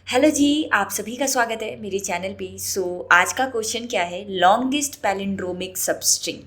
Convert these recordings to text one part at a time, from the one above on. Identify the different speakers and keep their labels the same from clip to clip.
Speaker 1: Hello जी, आप सभी का स्वागत है मेरे चैनल पे। आज का क्वेश्चन क्या है? Longest palindromic substring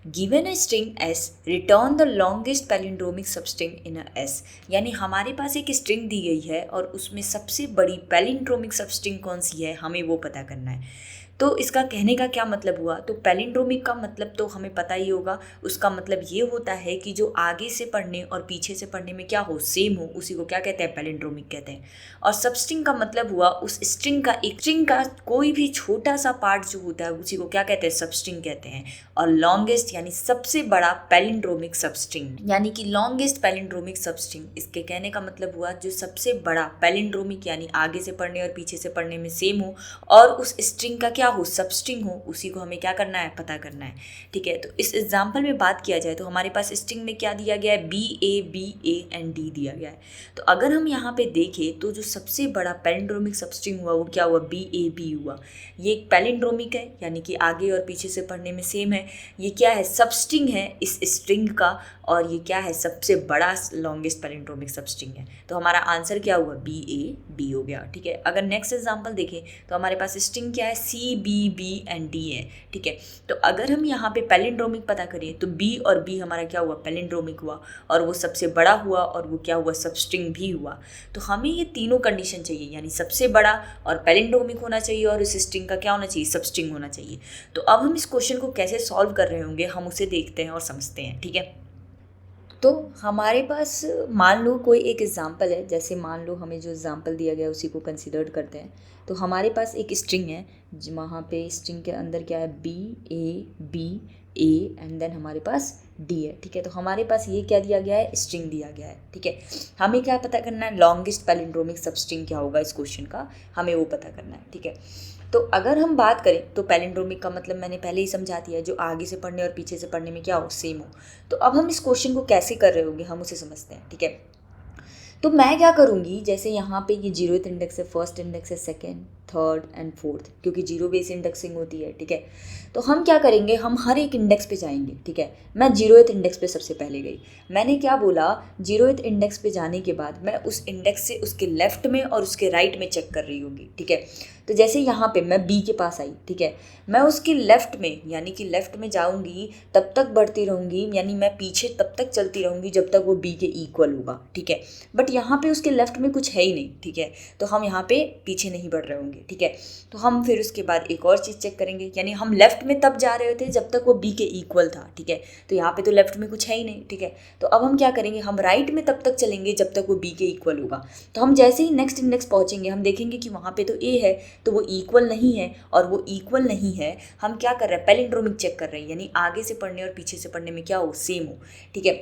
Speaker 1: given a string S, return the longest palindromic substring in a S. यानी हमारे पास एक स्ट्रिंग दी गई है और उसमें सबसे बड़ी पैलिंड्रोमिक सबस्ट्रिंग कौन सी है, हमें वो पता करना है। तो इसका कहने का क्या मतलब हुआ? तो पैलिंड्रोमिक का मतलब तो हमें पता ही होगा। उसका मतलब ये होता है कि जो आगे से पढ़ने और पीछे से पढ़ने में क्या हो, सेम हो, उसी को क्या कहते हैं? पैलिंड्रोमिक कहते हैं। और सबस्ट्रिंग का मतलब हुआ उस स्ट्रिंग का कोई भी छोटा सा पार्ट जो होता है उसी को क्या कहते हैं? सबस्ट्रिंग कहते हैं। और लॉन्गेस्ट यानी सबसे बड़ा पैलिंड्रोमिक सबस्ट्रिंग, यानी कि लॉन्गेस्ट पैलिंड्रोमिक सबस्ट्रिंग, इसके कहने का मतलब हुआ जो सबसे बड़ा पैलिंड्रोमिक यानी आगे से पढ़ने और पीछे से पढ़ने में सेम हो और उस स्ट्रिंग का क्या हो, सबस्ट्रिंग हो, उसी को हमें क्या करना है? पता करना है। ठीक है, तो इस एग्जाम्पल में बात किया जाए तो हमारे पास स्ट्रिंग में क्या दिया गया है? बी ए एंड डी दिया गया है। तो अगर हम यहाँ पे देखें तो जो सबसे बड़ा पैलिंड्रोमिक सबस्ट्रिंग हुआ वो क्या हुआ? बी हुआ। ये एक पैलिंड्रोमिक है यानी कि आगे और पीछे से पढ़ने में सेम है। ये क्या है? सबस्ट्रिंग है इस स्ट्रिंग का। और ये क्या है? सबसे बड़ा लॉन्गेस्ट पैलिंड्रोमिक सबस्ट्रिंग है। तो हमारा आंसर क्या हुआ? बी हो गया। ठीक है, अगर नेक्स्ट एग्जांपल देखें तो हमारे पास स्ट्रिंग क्या है? बी एंड डी है। ठीक है, तो अगर हम यहाँ पे पैलिंड्रोमिक पता करें तो बी और बी हमारा क्या हुआ? पैलिंड्रोमिक हुआ और वो सबसे बड़ा हुआ और वो क्या हुआ? सबस्ट्रिंग भी हुआ। तो हमें ये तीनों कंडीशन चाहिए, यानी सबसे बड़ा और पैलिंड्रोमिक होना चाहिए और इस स्ट्रिंग का क्या होना चाहिए? सबस्ट्रिंग होना चाहिए। तो अब हम इस क्वेश्चन को कैसे सॉल्व कर रहे होंगे, हम उसे देखते हैं और समझते हैं। ठीक है, तो हमारे पास मान लो कोई एक एग्ज़ाम्पल है, जैसे मान लो हमें जो एग्ज़ाम्पल दिया गया है उसी को कंसिडर करते हैं। तो हमारे पास एक स्ट्रिंग है वहाँ पे स्ट्रिंग के अंदर क्या है? बी ए एंड देन हमारे पास डी है। ठीक है, तो हमारे पास ये क्या दिया गया है? स्ट्रिंग दिया गया है। ठीक है, हमें क्या पता करना है? लॉन्गेस्ट पैलिंड्रोमिक सबस्ट्रिंग क्या होगा इस क्वेश्चन का, हमें वो पता करना है। ठीक है, तो अगर हम बात करें तो पैलिंड्रोमिक का मतलब मैंने पहले ही समझा दिया है, जो आगे से पढ़ने और पीछे से पढ़ने में क्या हो? सेम हो। तो अब हम इस क्वेश्चन को कैसे कर रहे होंगे, हम उसे समझते हैं। ठीक है, तो मैं क्या करूँगी, जैसे यहाँ पे ये जीरोथ इंडेक्स है, फर्स्ट इंडेक्स है, सेकेंड, थर्ड एंड फोर्थ, क्योंकि जीरो बेस इंडेक्सिंग होती है। ठीक है, तो हम क्या करेंगे? हम हर एक इंडेक्स पे जाएंगे। ठीक है, मैं जीरोथ इंडेक्स पे सबसे पहले गई। मैंने क्या बोला? जीरोथ इंडेक्स पे जाने के बाद मैं उस इंडेक्स से उसके लेफ्ट में और उसके राइट में चेक कर रही होंगी। ठीक है, तो जैसे यहाँ पे मैं बी के पास आई। ठीक है, मैं उसके लेफ्ट में यानी कि लेफ्ट में जाऊँगी, तब तक बढ़ती रहूँगी, यानी मैं पीछे तब तक चलती रहूँगी जब तक वो बी के इक्वल होगा। ठीक है, बट यहाँ पे उसके लेफ्ट में कुछ है ही नहीं। ठीक है, तो हम यहाँ पे पीछे नहीं बढ़ रहे होंगे। ठीक है, तो हम फिर उसके बाद एक और चीज़ चेक करेंगे, यानी हम लेफ्ट में तब जा रहे थे जब तक वो बी के इक्वल था। ठीक है, तो यहाँ पे तो लेफ्ट में कुछ है ही नहीं। ठीक है, तो अब हम क्या करेंगे? हम राइट में तब तक चलेंगे जब तक वो बी के इक्वल होगा। तो हम जैसे ही नेक्स्ट इंडेक्स पहुँचेंगे हम देखेंगे कि वहाँ पे तो ए है, तो वो इक्वल नहीं है, और वो इक्वल नहीं है, हम क्या कर रहे हैं? पैलिंड्रोमिक चेक कर रहे हैं, यानी आगे से पढ़ने और पीछे से पढ़ने में क्या हो? सेम हो। ठीक है,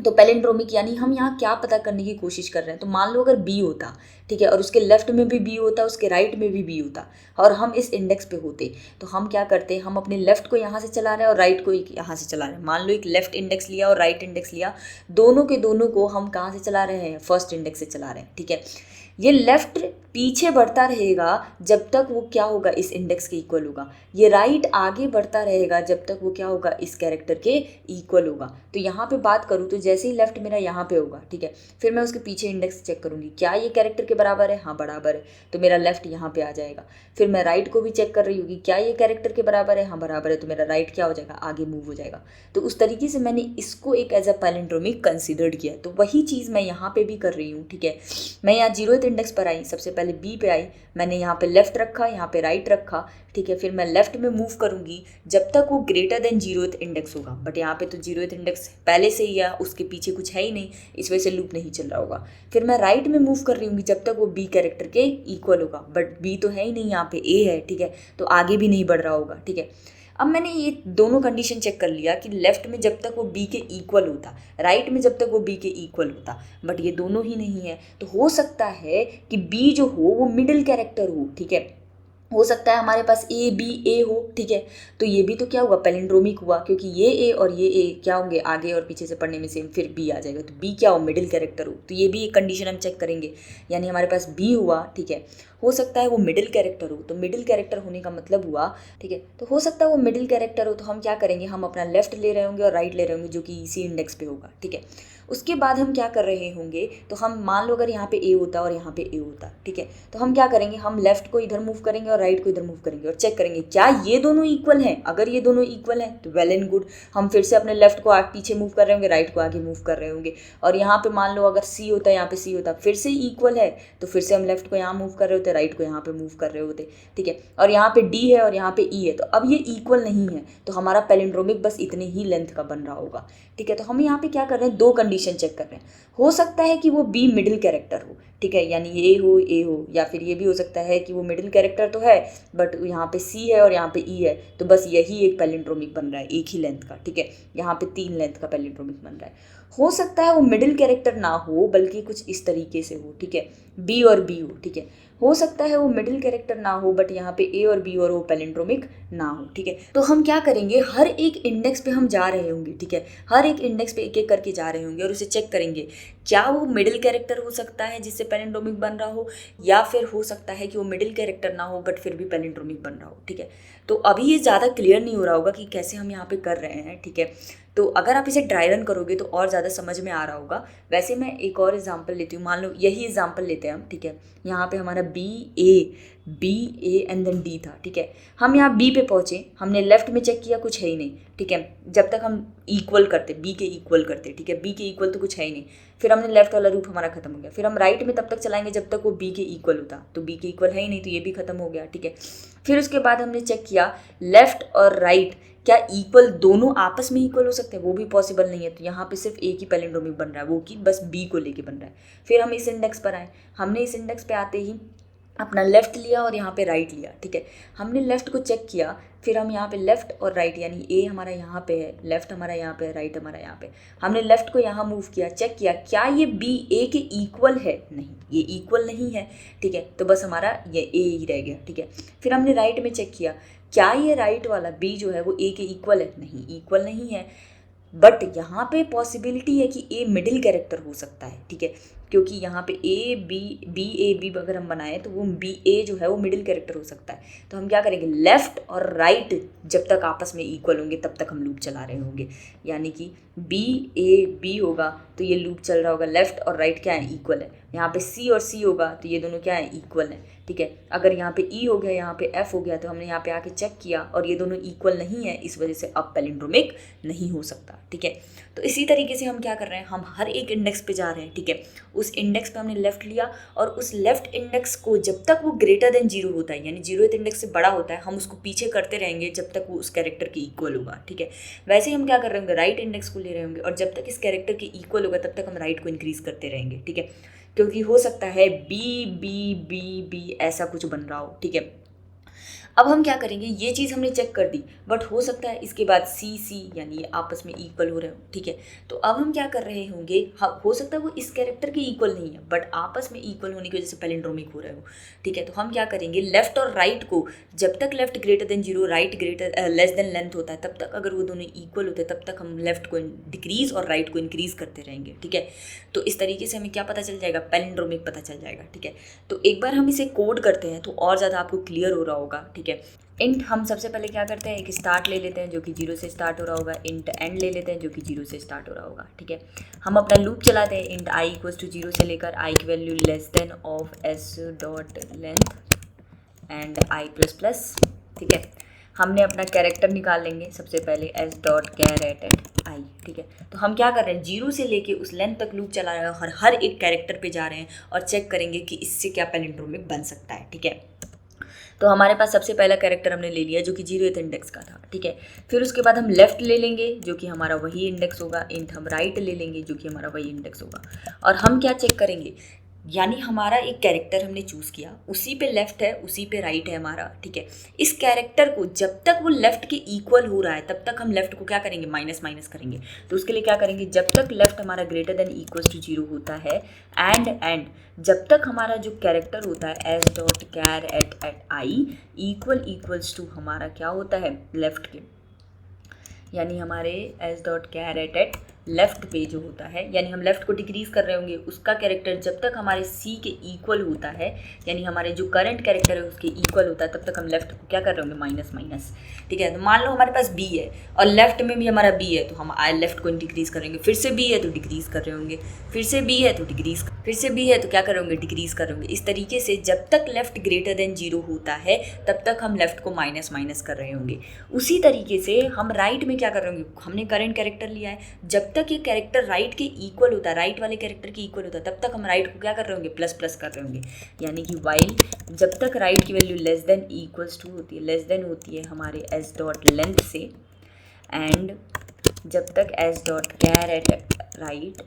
Speaker 1: तो पैलिंड्रोमिक यानी हम यहाँ क्या पता करने की कोशिश कर रहे हैं? तो मान लो अगर बी होता, ठीक है, और उसके लेफ्ट में भी बी होता, उसके राइट में भी बी होता, और हम इस इंडेक्स पे होते, तो हम क्या करते? हम अपने लेफ्ट को यहाँ से चला रहे हैं और राइट को यहाँ से चला रहे हैं। मान लो एक लेफ्ट इंडेक्स लिया और राइट इंडेक्स लिया, दोनों के दोनों को हम कहाँ से चला रहे हैं? फर्स्ट इंडेक्स से चला रहे हैं। ठीक है, ये लेफ्ट पीछे बढ़ता रहेगा जब तक वो क्या होगा? इस इंडेक्स के इक्वल होगा। ये राइट आगे बढ़ता रहेगा जब तक वो क्या होगा? इस कैरेक्टर के इक्वल होगा। तो यहाँ पे बात करूँ तो जैसे ही लेफ्ट मेरा यहाँ पे होगा, ठीक है, फिर मैं उसके पीछे इंडेक्स चेक करूँगी, क्या ये कैरेक्टर के बराबर है? हाँ बराबर है, तो मेरा लेफ्ट यहाँ पे आ जाएगा। फिर मैं राइट को भी चेक कर रही होगी, क्या ये कैरेक्टर के बराबर है? हाँ बराबर है, तो मेरा राइट क्या हो जाएगा? आगे मूव हो जाएगा। तो उस तरीके से मैंने इसको एक एज अ पैलिंड्रोमिक कंसिडर्ड किया। तो वही चीज़ मैं यहाँ पे भी कर रही हूँ। ठीक है, मैं यहाँ जीरोथ इंडेक्स पर आई, सबसे पहले बी पे आई, मैंने यहाँ पे लेफ्ट रखा, यहाँ पे राइट रखा। ठीक है, फिर मैं लेफ्ट में मूव करूँगी जब तक वो ग्रेटर देन जीरोथ इंडेक्स होगा, बट यहाँ पे तो जीरोथ इंडेक्स पहले से ही है, उसके पीछे कुछ है ही नहीं, इस वजह से लूप नहीं चल रहा होगा। फिर मैं राइट में मूव कर रही हूँगी जब तक वो बी कैरेक्टर के इक्वल होगा, बट बी तो है ही नहीं, यहाँ पे ए है। ठीक है, तो आगे भी नहीं बढ़ रहा होगा। ठीक है, अब मैंने ये दोनों कंडीशन चेक कर लिया कि लेफ्ट में जब तक वो बी के इक्वल होता, राइट में जब तक वो बी के इक्वल होता, बट ये दोनों ही नहीं है। तो हो सकता है कि बी जो हो वो मिडिल कैरेक्टर हो। ठीक है, हो सकता है हमारे पास ए हो। ठीक है, तो ये भी तो क्या हुआ? पैलिंड्रोमिक हुआ, क्योंकि ये ए और ये ए क्या होंगे? आगे और पीछे से पढ़ने में सेम, फिर बी आ जाएगा, तो बी क्या हो? मिडिल कैरेक्टर हो। तो ये भी एक कंडीशन हम चेक करेंगे, यानी हमारे पास बी हुआ। ठीक है, हो सकता है वो मिडिल कैरेक्टर हो, तो मिडिल कैरेक्टर होने का मतलब हुआ, ठीक है, तो हो सकता है वो मिडिल कैरेक्टर हो, तो हम क्या करेंगे? हम अपना लेफ्ट ले रहे होंगे और राइट ले रहे होंगे जो कि इसी इंडेक्स पे होगा। ठीक है, उसके बाद हम क्या कर रहे होंगे, तो हम मान लो अगर यहाँ पे ए होता और यहाँ पे ए होता, ठीक है, तो हम क्या करेंगे, हम लेफ्ट को इधर मूव करेंगे और राइट को इधर मूव करेंगे और चेक करेंगे क्या ये दोनों इक्वल हैं। अगर ये दोनों इक्वल हैं तो वेल एंड गुड, हम फिर से अपने लेफ्ट को आगे पीछे मूव कर रहे होंगे, राइट को आगे मूव कर रहे होंगे। और यहाँ पे मान लो अगर सी होता, यहाँ पे सी होता, फिर से इक्वल है तो फिर से हम लेफ्ट को यहाँ मूव कर रहे होते, राइट को यहाँ पे मूव कर रहे होते, ठीक है। और यहाँ पे डी है और यहाँ पे ई है, तो अब ये इक्वल नहीं है, तो हमारा पैलिंड्रोमिक बस इतने ही लेंथ का बन रहा होगा, ठीक है। तो हम यहाँ पे क्या कर रहे हैं, दो कंडीशन चेक कर रहे हैं। हो सकता है कि वो बी मिडिल कैरेक्टर हो, ठीक है, यानी ए हो, या फिर ये भी हो सकता है कि वो मिडिल कैरेक्टर तो है बट यहाँ पे सी है और यहाँ पे ई है, तो बस यही एक पैलिंड्रोमिक बन रहा है एक ही लेंथ का, ठीक है। यहाँ पे 3 लेंथ का पैलिंड्रोमिक बन रहा है। हो सकता है वो मिडिल कैरेक्टर ना हो बल्कि कुछ इस तरीके से हो, ठीक है, बी और बी हो, ठीक है। हो सकता है वो मिडिल कैरेक्टर ना हो बट यहाँ पे ए और बी और वो पैलिंड्रोमिक ना हो, ठीक है। तो हम क्या करेंगे, हर एक इंडेक्स पे हम जा रहे होंगे, ठीक है, हर एक इंडेक्स पे एक एक करके जा रहे होंगे और उसे चेक करेंगे क्या वो मिडिल कैरेक्टर हो सकता है जिससे पैलिंड्रोमिक बन रहा हो, या फिर हो सकता है कि वो मिडिल कैरेक्टर ना हो बट फिर भी पैलिंड्रोमिक बन रहा हो, ठीक है। तो अभी ये ज़्यादा क्लियर नहीं हो रहा होगा कि कैसे हम यहाँ पे कर रहे हैं, ठीक है। तो अगर आप इसे ड्राई रन करोगे तो और ज़्यादा समझ में आ रहा होगा। वैसे मैं एक और एग्जांपल लेती हूँ, मान लो यही एग्जांपल लेते हैं हम, ठीक है। यहाँ पे हमारा B A and then D था, ठीक है। हम यहाँ बी पे पहुँचे, हमने लेफ्ट में चेक किया, कुछ है ही नहीं, ठीक है। जब तक हम इक्वल करते, बी के इक्वल करते, ठीक है, बी के इक्वल तो कुछ है ही नहीं, फिर हमने लेफ्ट वाला रूप हमारा खत्म हो गया। फिर हम राइट में तब तक चलाएंगे जब तक वो बी के इक्वल होता, तो बी के इक्वल है ही नहीं तो ये भी खत्म हो गया, ठीक है। फिर उसके बाद हमने चेक किया लेफ्ट और राइट क्या इक्वल, दोनों आपस में इक्वल हो सकते हैं, वो भी पॉसिबल नहीं है, तो यहाँ पे सिर्फ एक ही पैलिंड्रोमिक बन रहा है, वो कि बस बी को लेके बन रहा है। फिर हम इस इंडेक्स पर आए, हमने इस इंडेक्स पे आते ही अपना लेफ्ट लिया और यहाँ पे राइट लिया, ठीक है। हमने लेफ्ट को चेक किया, फिर हम यहाँ पे लेफ्ट और राइट, यानी ए हमारा यहाँ पे है, लेफ्ट हमारा यहाँ पे है, राइट हमारा यहाँ पे, हमने लेफ्ट को यहाँ मूव किया, चेक किया क्या ये बी ए के इक्वल है, नहीं ये इक्वल नहीं है, ठीक है, तो बस हमारा ये ए ही रह गया, ठीक है। फिर हमने राइट में चेक किया क्या ये राइट वाला बी जो है वो ए के इक्वल है, नहीं इक्वल नहीं है, बट यहाँ पे पॉसिबिलिटी है कि ए मिडिल कैरेक्टर हो सकता है, ठीक है, क्योंकि यहाँ पे ए बी अगर हम बनाएं तो वो बी ए जो है वो मिडिल कैरेक्टर हो सकता है। तो हम क्या करेंगे, लेफ्ट और राइट जब तक आपस में इक्वल होंगे तब तक हम लूप चला रहे होंगे, यानी कि बी ए बी होगा तो ये लूप चल रहा होगा, लेफ्ट और राइट क्या है, इक्वल है। यहाँ पे सी और सी होगा तो ये दोनों क्या है, इक्वल है, ठीक है। अगर यहाँ पे ई हो गया, यहाँ पे एफ हो गया, तो हमने यहाँ पे आके चेक किया और ये दोनों इक्वल नहीं है, इस वजह से अब पैलिंड्रोमिक नहीं हो सकता, ठीक है। तो इसी तरीके से हम क्या कर रहे हैं, हम हर एक इंडेक्स पे जा रहे हैं, ठीक है। उस इंडेक्स पे हमने लेफ्ट लिया और उस लेफ्ट इंडेक्स को जब तक वो ग्रेटर देन 0 होता है, यानी 0th इंडेक्स से बड़ा होता है, हम उसको पीछे करते रहेंगे जब तक वो उस कैरेक्टर के इक्वल होगा, ठीक है। वैसे ही हम क्या कर रहे होंगे, राइट इंडेक्स को ले रहे होंगे और जब तक इस कैरेक्टर के इक्वल होगा तब तक हम राइट को इंक्रीज करते रहेंगे, ठीक है, क्योंकि हो सकता है बी बी बी बी ऐसा कुछ बन रहा हो, ठीक है। अब हम क्या करेंगे, ये चीज़ हमने चेक कर दी, बट हो सकता है इसके बाद सी सी यानी ये आपस में इक्वल हो रहे हो, ठीक है। तो अब हम क्या कर रहे होंगे, हो सकता है वो इस कैरेक्टर के इक्वल नहीं है बट आपस में इक्वल होने की वजह से पैलिंड्रोमिक हो रहे हो, ठीक है। तो हम क्या करेंगे, लेफ्ट और राइट को जब तक left greater than 0 right greater less than length होता है तब तक, अगर वो दोनों इक्वल होते हैं तब तक हम लेफ्ट को डिक्रीज और राइट को इंक्रीज करते रहेंगे, ठीक है। तो इस तरीके से हमें क्या पता चल जाएगा, पैलिंड्रोमिक पता चल जाएगा, ठीक है। तो एक बार हम इसे कोड करते हैं तो और ज़्यादा आपको क्लियर हो रहा होगा, ठीक है। इंट हम सबसे पहले क्या करते हैं, एक स्टार्ट ले लेते हैं जो कि 0 से स्टार्ट हो रहा होगा, इंट एंड ले लेते हैं जो कि 0 से स्टार्ट हो रहा होगा, ठीक है। हम अपना लूप चलाते हैं, इंट आई इक्वल्स टू 0 से लेकर आई की value less then of S dot length and I plus plus, ठीक है। हमने अपना कैरेक्टर निकाल लेंगे सबसे पहले एस डॉट कैरेट एट आई, ठीक है। तो हम क्या कर रहे हैं, 0 से लेके उस लेंथ तक लूप चला रहे हैं और हर एक कैरेक्टर पे जा रहे हैं और चेक करेंगे कि इससे क्या पैलिंड्रोमिक बन सकता है, ठीक है। तो हमारे पास सबसे पहला कैरेक्टर हमने ले लिया जो कि 0th इंडेक्स का था, ठीक है। फिर उसके बाद हम लेफ्ट ले लेंगे जो कि हमारा वही इंडेक्स होगा, इंट हम राइट ले लेंगे जो कि हमारा वही इंडेक्स होगा। और हम क्या चेक करेंगे, यानी हमारा एक कैरेक्टर हमने चूज़ किया, उसी पे लेफ्ट है उसी पे राइट है हमारा, ठीक है। इस कैरेक्टर को जब तक वो लेफ्ट के इक्वल हो रहा है तब तक हम लेफ्ट को क्या करेंगे, माइनस माइनस करेंगे। तो उसके लिए क्या करेंगे, जब तक लेफ्ट हमारा ग्रेटर देन इक्वल्स टू 0 होता है एंड जब तक हमारा जो कैरेक्टर होता है S dot char at I equals to हमारा क्या होता है, लेफ्ट के, यानी हमारे S dot char at left पे जो होता है, यानी हम लेफ्ट को डिक्रीज कर रहे होंगे, उसका कैरेक्टर जब तक हमारे सी के इक्वल होता है, यानी हमारे जो करंट कैरेक्टर है उसके इक्वल होता है, तब तक हम लेफ्ट को क्या कर रहे होंगे, माइनस माइनस। ठीक है, तो मान लो हमारे पास बी है और लेफ्ट में भी हमारा बी है, तो हम लेफ्ट को डिक्रीज करेंगे, फिर से बी है तो डिक्रीज कर रहे होंगे, फिर से बी है तो डिक्रीज, फिर से बी है तो क्या कर रहे होंगे, डिक्रीज कर रहे होंगे। इस तरीके से जब तक लेफ्ट ग्रेटर देन 0 होता है तब तक हम लेफ्ट को माइनस माइनस कर रहे होंगे। उसी तरीके से हम राइट में क्या कर रहे होंगे, हमने करंट कैरेक्टर लिया है, जब तक ये कैरेक्टर राइट के इक्वल होता है, राइट वाले कैरेक्टर के इक्वल होता है, तब तक हम राइट को क्या कर रहे होंगे, प्लस प्लस कर रहे होंगे। यानी कि वाइल जब तक राइट की value less than equals to होती है, लेस देन होती है हमारे एस डॉट लेंथ से, एंड जब तक S dot char at right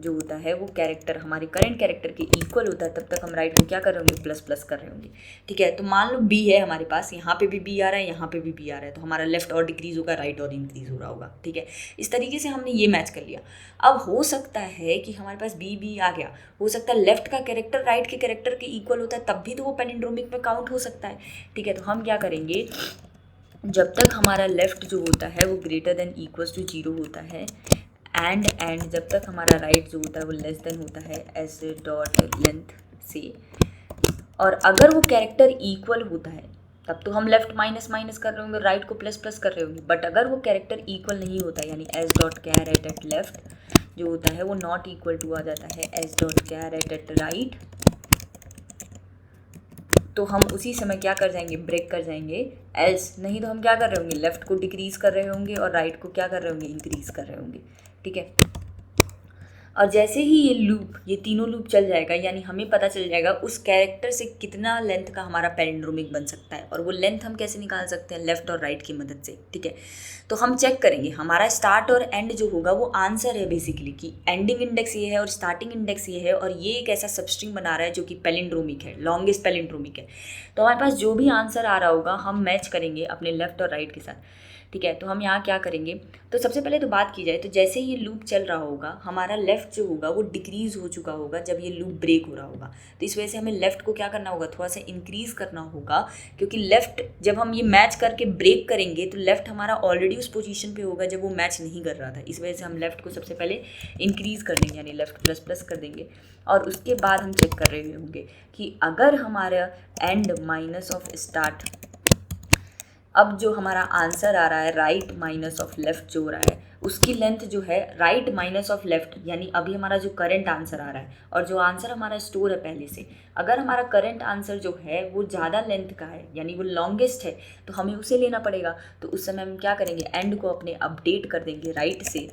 Speaker 1: जो होता है वो कैरेक्टर हमारे करंट कैरेक्टर के इक्वल होता है, तब तक हम राइट को क्या कर रहे होंगे, प्लस प्लस कर रहे होंगे। ठीक है, तो मान लो बी है हमारे पास, यहाँ पे भी बी आ रहा है, यहाँ पे भी बी आ रहा है, तो हमारा लेफ्ट और डिक्रीज होगा, राइट और इंक्रीज हो रहा होगा। ठीक है, इस तरीके से हमने ये मैच कर लिया। अब हो सकता है कि हमारे पास बी बी आ गया, हो सकता है लेफ्ट का कैरेक्टर राइट के कैरेक्टर के इक्वल होता है, तब भी तो वो पैलिंड्रोमिक में काउंट हो सकता है। ठीक है, तो हम क्या करेंगे, जब तक हमारा लेफ्ट जो होता है वो ग्रेटर देन इक्वल्स टू 0 होता है, एंड जब तक हमारा राइट जो होता है वो लेस देन होता है एस डॉट लेंथ से, और अगर वो कैरेक्टर इक्वल होता है तब तो हम लेफ्ट माइनस माइनस कर रहे होंगे, राइट को प्लस प्लस कर रहे होंगे। बट अगर वो कैरेक्टर इक्वल नहीं होता, यानी S dot char at left जो होता है वो नॉट इक्वल टू आ जाता है S dot char at right, तो हम उसी समय क्या कर जाएंगे, ब्रेक कर जाएंगे। एल्स नहीं तो हम क्या कर रहे होंगे, लेफ्ट को डिक्रीज कर रहे होंगे और राइट को क्या कर रहे होंगे, इंक्रीज कर रहे होंगे। ठीक है, और जैसे ही ये तीनों लूप चल जाएगा, यानी हमें पता चल जाएगा उस कैरेक्टर से कितना लेंथ का हमारा पैलिंड्रोमिक बन सकता है, और वो लेंथ हम कैसे निकाल सकते हैं, लेफ्ट और राइट की मदद से। ठीक है, तो हम चेक करेंगे हमारा स्टार्ट और एंड जो होगा वो आंसर है बेसिकली, कि एंडिंग इंडेक्स ये है और स्टार्टिंग इंडेक्स ये है, और ये एक ऐसा सबस्ट्रिंग बना रहा है जो कि पैलिंड्रोमिक है, लॉन्गेस्ट पैलिंड्रोमिक है। तो हमारे पास जो भी आंसर आ रहा होगा हम मैच करेंगे अपने लेफ्ट और राइट के साथ। ठीक है, तो हम यहाँ क्या करेंगे, तो सबसे पहले तो बात की जाए तो जैसे ये लूप चल रहा होगा हमारा लेफ्ट जो होगा वो डिक्रीज हो चुका होगा जब ये लूप ब्रेक हो रहा होगा, तो इस वजह से हमें लेफ्ट को क्या करना होगा, थोड़ा सा इंक्रीज करना होगा, क्योंकि लेफ्ट जब हम ये मैच करके ब्रेक करेंगे तो लेफ्ट हमारा ऑलरेडी उस पोजीशन पे होगा जब वो मैच नहीं कर रहा था। इस वजह से हम लेफ्ट को सबसे पहले इंक्रीज कर देंगे, यानी लेफ्ट प्लस प्लस कर देंगे, और उसके बाद हम चेक कर रहे होंगे कि अगर हमारा एंड माइनस ऑफ स्टार्ट, अब जो हमारा आंसर आ रहा है राइट माइनस ऑफ लेफ्ट जो हो रहा है उसकी लेंथ जो है राइट माइनस ऑफ लेफ्ट, यानी अभी हमारा जो करंट आंसर आ रहा है और जो आंसर हमारा स्टोर है पहले से, अगर हमारा करंट आंसर जो है वो ज़्यादा लेंथ का है, यानी वो लॉन्गेस्ट है, तो हमें उसे लेना पड़ेगा। तो उस समय हम क्या करेंगे, एंड को अपने अपडेट कर देंगे राइट से,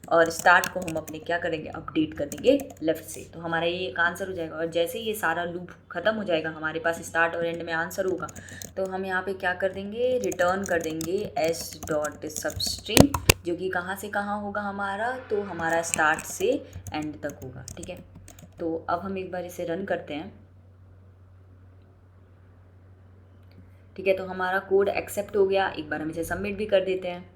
Speaker 1: और स्टार्ट को हम अपने क्या करेंगे, अपडेट कर देंगे लेफ्ट से। तो हमारा ये एक आंसर हो जाएगा, और जैसे ही ये सारा लूप ख़त्म हो जाएगा हमारे पास स्टार्ट और एंड में आंसर होगा, तो हम यहाँ पे क्या कर देंगे, रिटर्न कर देंगे एस डॉट सबस्ट्रिंग, जो कि कहाँ से कहाँ होगा हमारा, तो हमारा स्टार्ट से एंड तक होगा। ठीक है, तो अब हम एक बार इसे रन करते हैं। ठीक है, तो हमारा कोड एक्सेप्ट हो गया, एक बार हम इसे सबमिट भी कर देते हैं।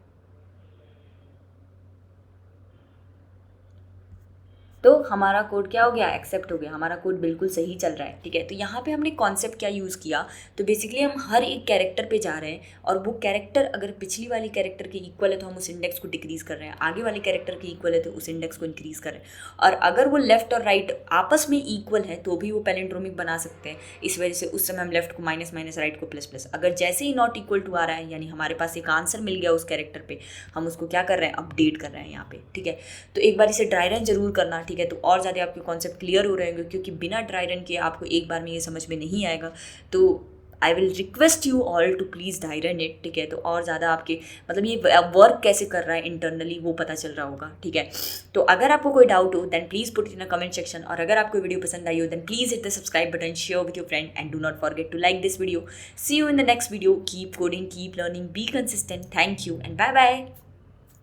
Speaker 1: तो हमारा कोड क्या हो गया, एक्सेप्ट हो गया, हमारा कोड बिल्कुल सही चल रहा है। ठीक है, तो यहाँ पे हमने कॉन्सेप्ट क्या यूज़ किया, तो बेसिकली हम हर एक कैरेक्टर पे जा रहे हैं, और वो कैरेक्टर अगर पिछली वाली कैरेक्टर के इक्वल है तो हम उस इंडेक्स को डिक्रीज़ कर रहे हैं, आगे वाले कैरेक्टर के इक्वल है तो उस इंडेक्स को इंक्रीज़ कर रहे हैं, और अगर वो लेफ्ट और राइट आपस में इक्वल है तो भी वो पैलिंड्रोमिक बना सकते हैं। इस वजह से उस समय हम लेफ्ट को माइनस माइनस, राइट को प्लस प्लस, अगर जैसे ही नॉट इक्वल टू आ रहा है यानी हमारे पास एक आंसर मिल गया उस कैरेक्टर पे, हम उसको क्या कर रहे हैं, अपडेट कर रहे हैं यहाँ पे। ठीक है, तो एक बार इसे ड्राई रन जरूर करना। ठीक है, तो और ज़्यादा आपके कॉन्सेप्ट क्लियर हो रहे होंगे, क्योंकि बिना ड्राई रन के आपको एक बार में ये समझ में नहीं आएगा। तो I will request you all to please dry run it. ठीक है, तो और ज़्यादा आपके मतलब ये वर्क कैसे कर रहा है इंटरनली वो पता चल रहा होगा। ठीक है, तो अगर आपको कोई डाउट हो then please put it in a comment section, और अगर आपको वीडियो पसंद आई हो then please hit the subscribe button, share with your friend, and do not forget to like this video. See you in the next video, keep coding, keep learning, be consistent. Thank you and bye bye.